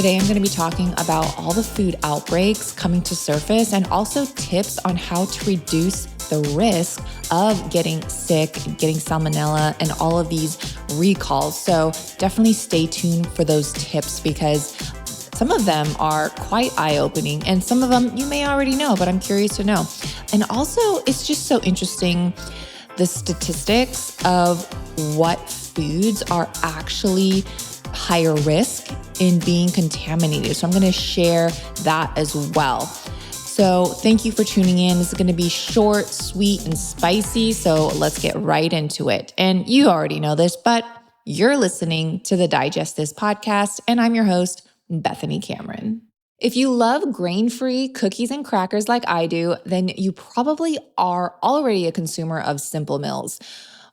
Today, I'm going to be talking about all the food outbreaks coming to surface and also tips on how to reduce the risk of getting sick, getting salmonella, and all of these recalls. So definitely stay tuned for those tips because some of them are quite eye-opening and some of them you may already know, but I'm curious to know. And also, it's just so interesting, the statistics of what foods are actually higher risk in being contaminated. So I'm going to share that as well. So thank you for tuning in. This is going to be short, sweet, and spicy. So let's get right into it. And you already know this, but you're listening to the Digest This podcast, and I'm your host, Bethany Cameron. If you love grain-free cookies and crackers like I do, then you probably are already a consumer of Simple Mills.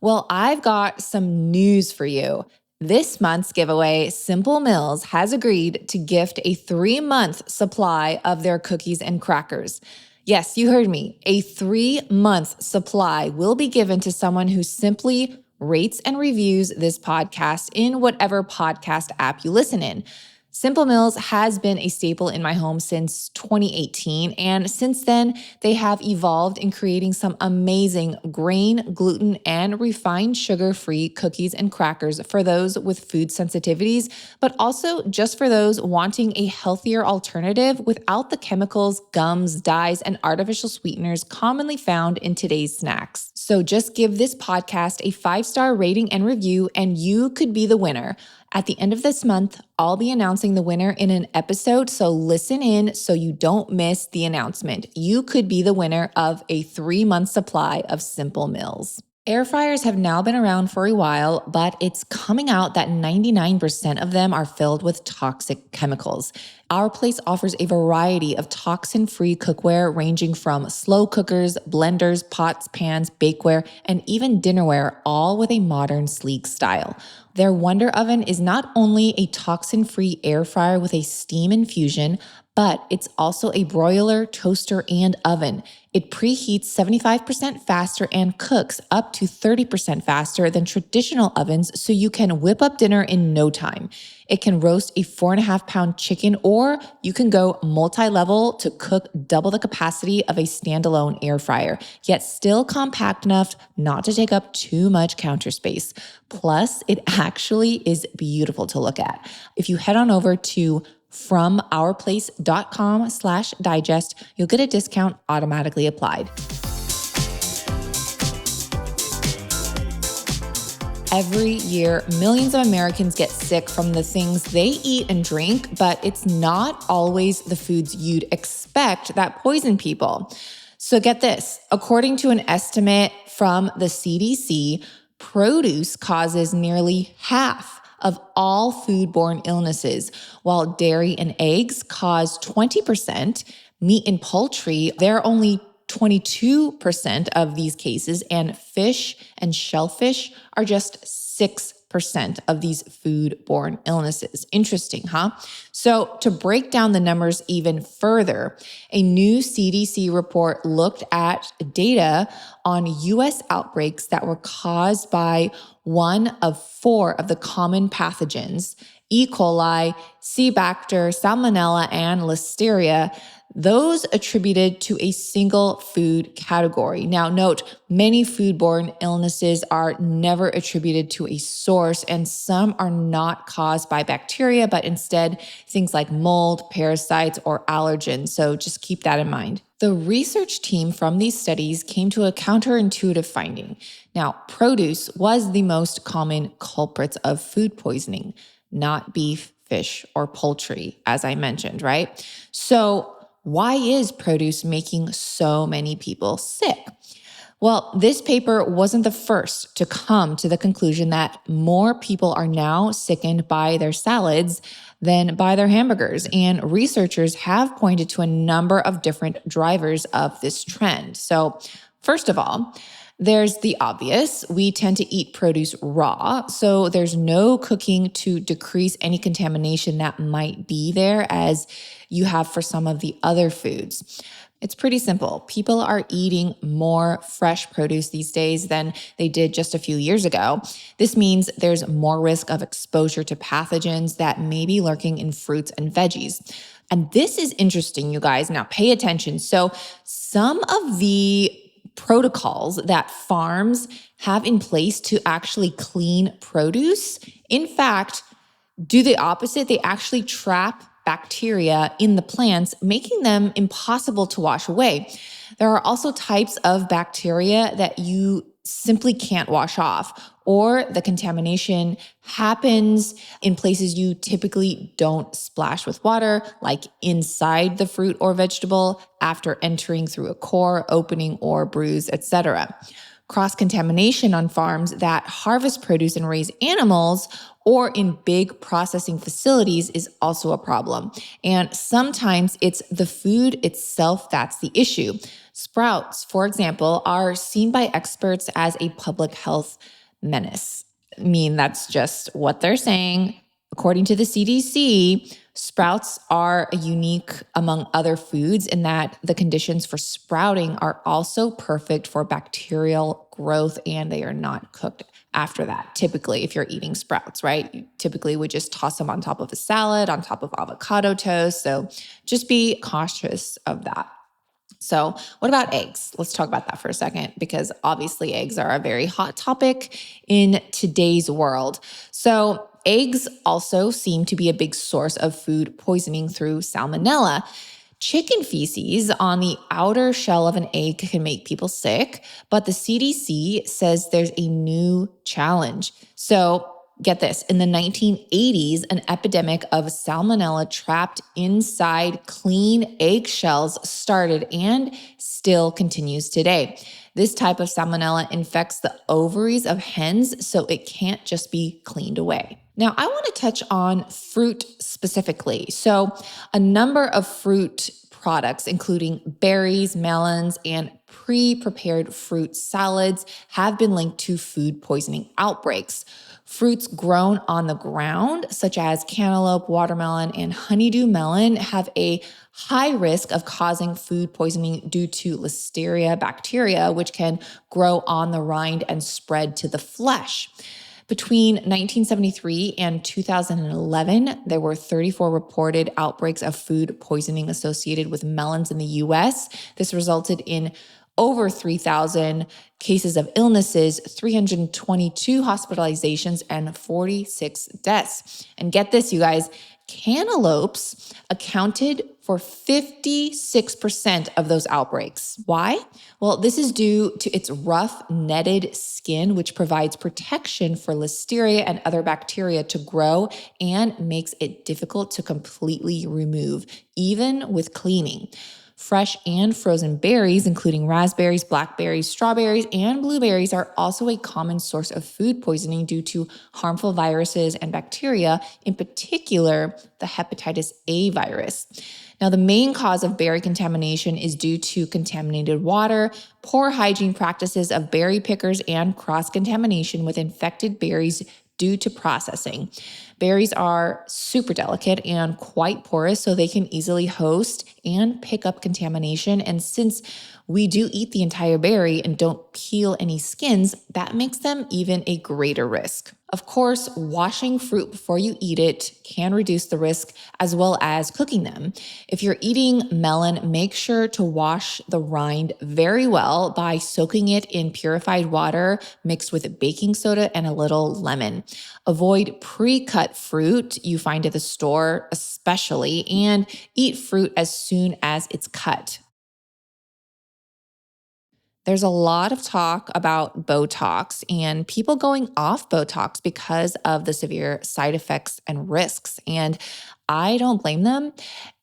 Well, I've got some news for you. This month's giveaway, Simple Mills has agreed to gift a 3-month supply of their cookies and crackers. Yes, you heard me. A 3-month supply will be given to someone who simply rates and reviews this podcast in whatever podcast app you listen in. Simple Mills has been a staple in my home since 2018, and since then, they have evolved in creating some amazing grain, gluten, and refined sugar-free cookies and crackers for those with food sensitivities, but also just for those wanting a healthier alternative without the chemicals, gums, dyes, and artificial sweeteners commonly found in today's snacks. So just give this podcast a 5-star rating and review, and you could be the winner. At the end of this month, I'll be announcing the winner in an episode, so listen in so you don't miss the announcement. You could be the winner of a 3-month supply of Simple Mills. Air fryers have now been around for a while, but it's coming out that 99% of them are filled with toxic chemicals. Our Place offers a variety of toxin-free cookware ranging from slow cookers, blenders, pots, pans, bakeware, and even dinnerware, all with a modern, sleek style. Their Wonder Oven is not only a toxin-free air fryer with a steam infusion, but it's also a broiler, toaster, and oven. It preheats 75% faster and cooks up to 30% faster than traditional ovens, so you can whip up dinner in no time. It can roast a 4.5-pound chicken, or you can go multi-level to cook double the capacity of a standalone air fryer, yet still compact enough not to take up too much counter space. Plus, it actually is beautiful to look at. If you head on over to FromOurPlace.com/digest, you'll get a discount automatically applied. Every year, millions of Americans get sick from the things they eat and drink, but it's not always the foods you'd expect that poison people. So get this, according to an estimate from the CDC, produce causes nearly half of all foodborne illnesses, while dairy and eggs cause 20%, meat and poultry, they're only 22% of these cases, and fish and shellfish are just 6% of these foodborne illnesses. Interesting, huh? So to break down the numbers even further, a new CDC report looked at data on US outbreaks that were caused by one of 4 of the common pathogens, E. coli, C. bacter, salmonella, and listeria, those attributed to a single food category. Now note, many foodborne illnesses are never attributed to a source, and some are not caused by bacteria, but instead things like mold, parasites, or allergens. So just keep that in mind. The research team from these studies came to a counterintuitive finding. Now, produce was the most common culprits of food poisoning, not beef, fish, or poultry, as I mentioned, right? So why is produce making so many people sick? Well, this paper wasn't the first to come to the conclusion that more people are now sickened by their salads than by their hamburgers, and researchers have pointed to a number of different drivers of this trend. So, first of all, there's the obvious. We tend to eat produce raw, so there's no cooking to decrease any contamination that might be there as you have for some of the other foods. It's pretty simple. People are eating more fresh produce these days than they did just a few years ago. This means there's more risk of exposure to pathogens that may be lurking in fruits and veggies. And this is interesting, you guys. Now, pay attention. So, some of the protocols that farms have in place to actually clean produce, in fact, do the opposite. They actually trap bacteria in the plants, making them impossible to wash away. There are also types of bacteria that you simply can't wash off, or the contamination happens in places you typically don't splash with water, like inside the fruit or vegetable, after entering through a core, opening, or bruise, etc. Cross-contamination on farms that harvest produce and raise animals or in big processing facilities is also a problem. And sometimes it's the food itself that's the issue. Sprouts, for example, are seen by experts as a public health menace. I mean, that's just what they're saying. According to the CDC, sprouts are unique among other foods in that the conditions for sprouting are also perfect for bacterial growth, and they are not cooked after that. Typically, if you're eating sprouts, right? You typically would just toss them on top of a salad, on top of avocado toast. So just be cautious of that. So, what about eggs? Let's talk about that for a second, because obviously eggs are a very hot topic in today's world. So, eggs also seem to be a big source of food poisoning through salmonella. Chicken feces on the outer shell of an egg can make people sick, but the CDC says there's a new challenge. So, get this, in the 1980s, an epidemic of salmonella trapped inside clean eggshells started and still continues today. This type of salmonella infects the ovaries of hens, so it can't just be cleaned away. Now, I want to touch on fruit specifically. So, a number of fruit products, including berries, melons, and pre-prepared fruit salads, have been linked to food poisoning outbreaks. Fruits grown on the ground, such as cantaloupe, watermelon, and honeydew melon, have a high risk of causing food poisoning due to Listeria bacteria, which can grow on the rind and spread to the flesh. Between 1973 and 2011, there were 34 reported outbreaks of food poisoning associated with melons in the US. This resulted in over 3,000 cases of illnesses, 322 hospitalizations, and 46 deaths. And get this, you guys, cantaloupes accounted for 56% of those outbreaks. Why? Well, this is due to its rough, netted skin, which provides protection for Listeria and other bacteria to grow and makes it difficult to completely remove, even with cleaning. Fresh and frozen berries, including raspberries, blackberries, strawberries, and blueberries, are also a common source of food poisoning due to harmful viruses and bacteria, in particular, the hepatitis A virus. Now, the main cause of berry contamination is due to contaminated water, poor hygiene practices of berry pickers, and cross-contamination with infected berries due to processing. Berries are super delicate and quite porous, so they can easily host and pick up contamination. And since we do eat the entire berry and don't peel any skins, that makes them even a greater risk. Of course, washing fruit before you eat it can reduce the risk, as well as cooking them. If you're eating melon, make sure to wash the rind very well by soaking it in purified water mixed with baking soda and a little lemon. Avoid pre-cut fruit you find at the store, especially, and eat fruit as soon as it's cut. There's a lot of talk about Botox and people going off Botox because of the severe side effects and risks. And I don't blame them.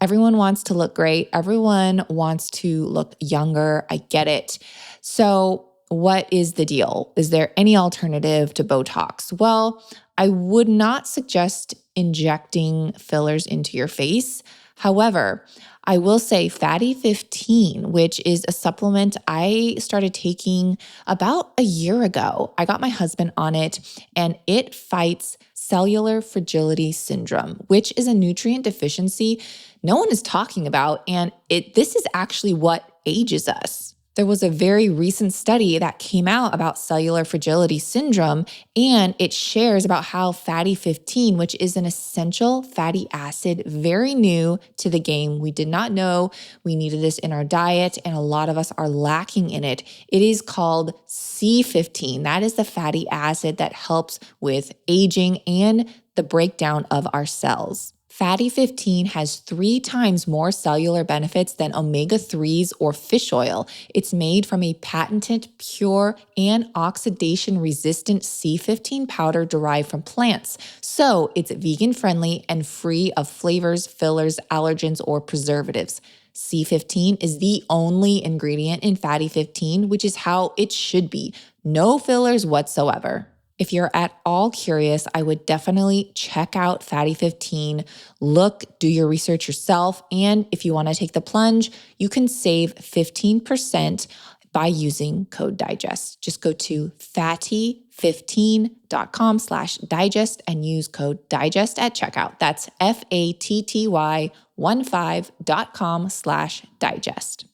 Everyone wants to look great. Everyone wants to look younger. I get it. So, what is the deal? Is there any alternative to Botox? Well, I would not suggest injecting fillers into your face. However, I will say Fatty 15, which is a supplement I started taking about a year ago. I got my husband on it, and it fights cellular fragility syndrome, which is a nutrient deficiency no one is talking about. And this is actually what ages us. There was a very recent study that came out about cellular fragility syndrome, and it shares about how Fatty 15, which is an essential fatty acid, very new to the game. We did not know we needed this in our diet, and a lot of us are lacking in it. It is called C15. That is the fatty acid that helps with aging and the breakdown of our cells. Fatty 15 has 3 times more cellular benefits than omega-3s or fish oil. It's made from a patented, pure, and oxidation-resistant C15 powder derived from plants. So it's vegan-friendly and free of flavors, fillers, allergens, or preservatives. C15 is the only ingredient in Fatty 15, which is how it should be. No fillers whatsoever. If you're at all curious, I would definitely check out Fatty 15. Look, do your research yourself. And if you want to take the plunge, you can save 15% by using code DIGEST. Just go to fatty15.com/digest and use code DIGEST at checkout. That's fatty15.com/digest.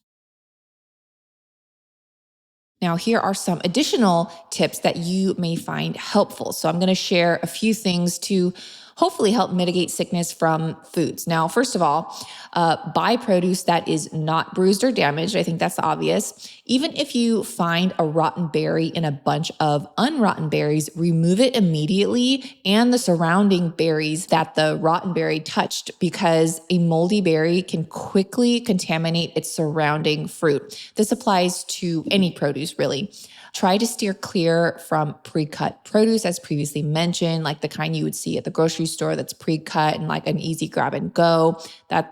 Now, here are some additional tips that you may find helpful. So I'm going to share a few things to hopefully help mitigate sickness from foods. Now, first of all, buy produce that is not bruised or damaged. I think that's obvious. Even if you find a rotten berry in a bunch of unrotten berries, remove it immediately and the surrounding berries that the rotten berry touched, because a moldy berry can quickly contaminate its surrounding fruit. This applies to any produce, really. Try to steer clear from pre-cut produce, as previously mentioned, like the kind you would see at the grocery store that's pre-cut and like an easy grab and go.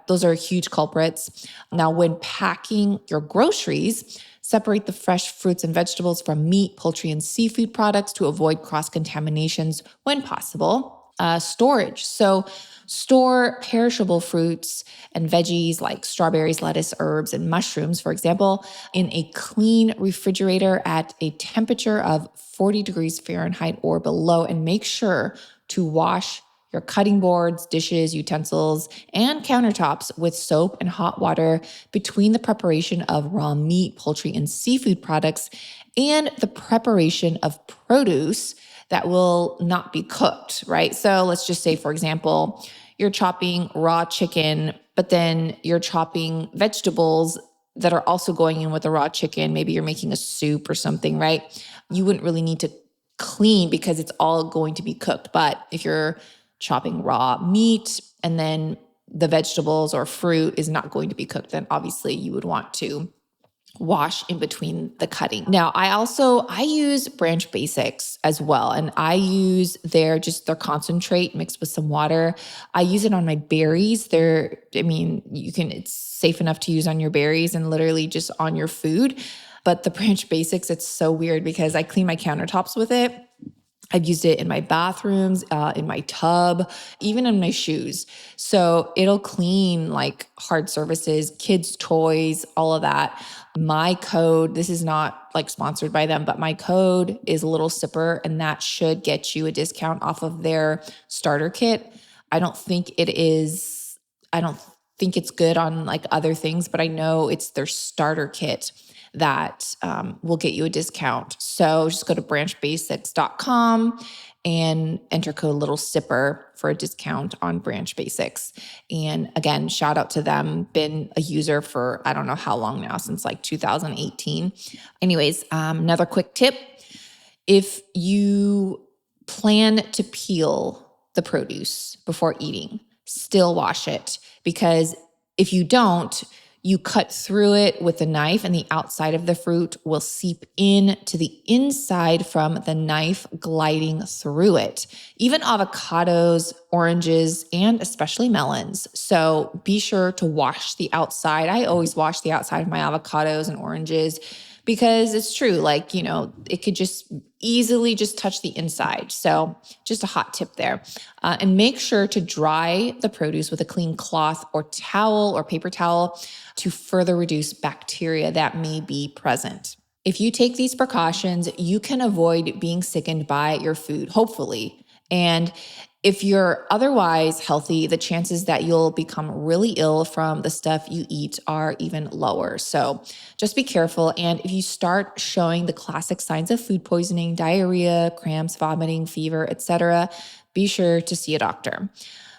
Those are huge culprits. Now, when packing your groceries, separate the fresh fruits and vegetables from meat, poultry, and seafood products to avoid cross-contaminations when possible. Storage. So store perishable fruits and veggies like strawberries, lettuce, herbs, and mushrooms, for example, in a clean refrigerator at a temperature of 40 degrees Fahrenheit or below, and make sure to wash your cutting boards, dishes, utensils, and countertops with soap and hot water between the preparation of raw meat, poultry, and seafood products and the preparation of produce that will not be cooked, right? So let's just say, for example, you're chopping raw chicken, but then you're chopping vegetables that are also going in with the raw chicken. Maybe you're making a soup or something, right? You wouldn't really need to clean because it's all going to be cooked. But if you're chopping raw meat and then the vegetables or fruit is not going to be cooked, then obviously you would want to wash in between the cutting. Now, I use Branch Basics as well, and I use their concentrate mixed with some water. I use it on my berries. It's safe enough to use on your berries and literally just on your food. But the Branch Basics, it's so weird because I clean my countertops with it. I've used it in my bathrooms, in my tub, even in my shoes. So it'll clean like hard surfaces, kids' toys, all of that. My code, this is not like sponsored by them, but my code is Little Sipper, and that should get you a discount off of their starter kit. I don't think it's good on like other things, but I know it's their starter kit that will get you a discount. So just go to branchbasics.com and enter code Little Sipper for a discount on Branch Basics. And again, shout out to them. Been a user for I don't know how long now, since like 2018. Anyways, another quick tip. If you plan to peel the produce before eating, still wash it, because if you don't, you cut through it with a knife and the outside of the fruit will seep in to the inside from the knife gliding through it. Even avocados, oranges, and especially melons. So be sure to wash the outside. I always wash the outside of my avocados and oranges because it's true, like, it could just easily just touch the inside. So just a hot tip there. And make sure to dry the produce with a clean cloth or towel or paper towel to further reduce bacteria that may be present. If you take these precautions, you can avoid being sickened by your food, hopefully. And if you're otherwise healthy, the chances that you'll become really ill from the stuff you eat are even lower. So just be careful. And if you start showing the classic signs of food poisoning, diarrhea, cramps, vomiting, fever, etc., be sure to see a doctor.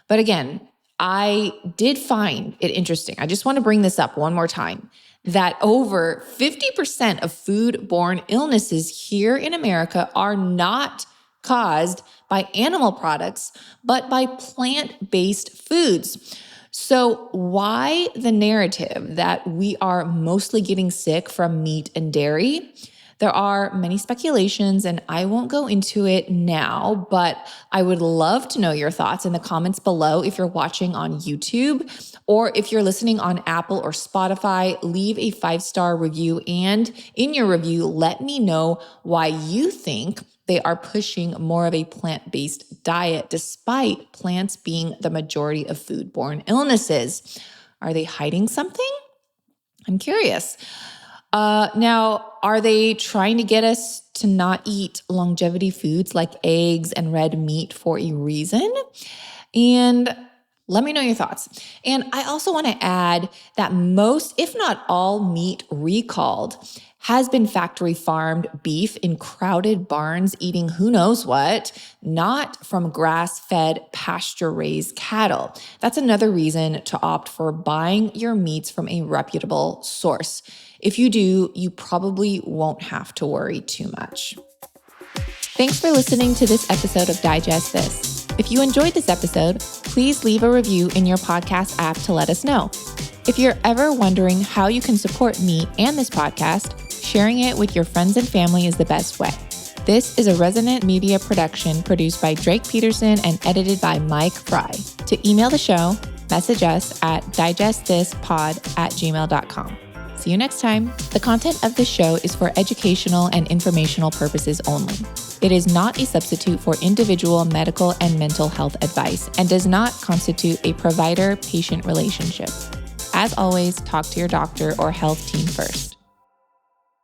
But again, I did find it interesting. I just want to bring this up one more time, that over 50% of foodborne illnesses here in America are not caused by animal products, but by plant-based foods. So why the narrative that we are mostly getting sick from meat and dairy? There are many speculations, and I won't go into it now, but I would love to know your thoughts in the comments below. If you're watching on YouTube or if you're listening on Apple or Spotify, leave a 5-star review, and in your review, let me know why you think they are pushing more of a plant-based diet despite plants being the majority of foodborne illnesses. Are they hiding something? I'm curious. Now, are they trying to get us to not eat longevity foods like eggs and red meat for a reason? And let me know your thoughts. And I also want to add that most, if not all, meat recalled has been factory farmed beef in crowded barns eating who knows what, not from grass-fed, pasture-raised cattle. That's another reason to opt for buying your meats from a reputable source. If you do, you probably won't have to worry too much. Thanks for listening to this episode of Digest This. If you enjoyed this episode, please leave a review in your podcast app to let us know. If you're ever wondering how you can support me and this podcast, sharing it with your friends and family is the best way. This is a Resonant Media production produced by Drake Peterson and edited by Mike Fry. To email the show, message us at digestthispod@gmail.com. See you next time. The content of this show is for educational and informational purposes only. It is not a substitute for individual medical and mental health advice and does not constitute a provider-patient relationship. As always, talk to your doctor or health team first.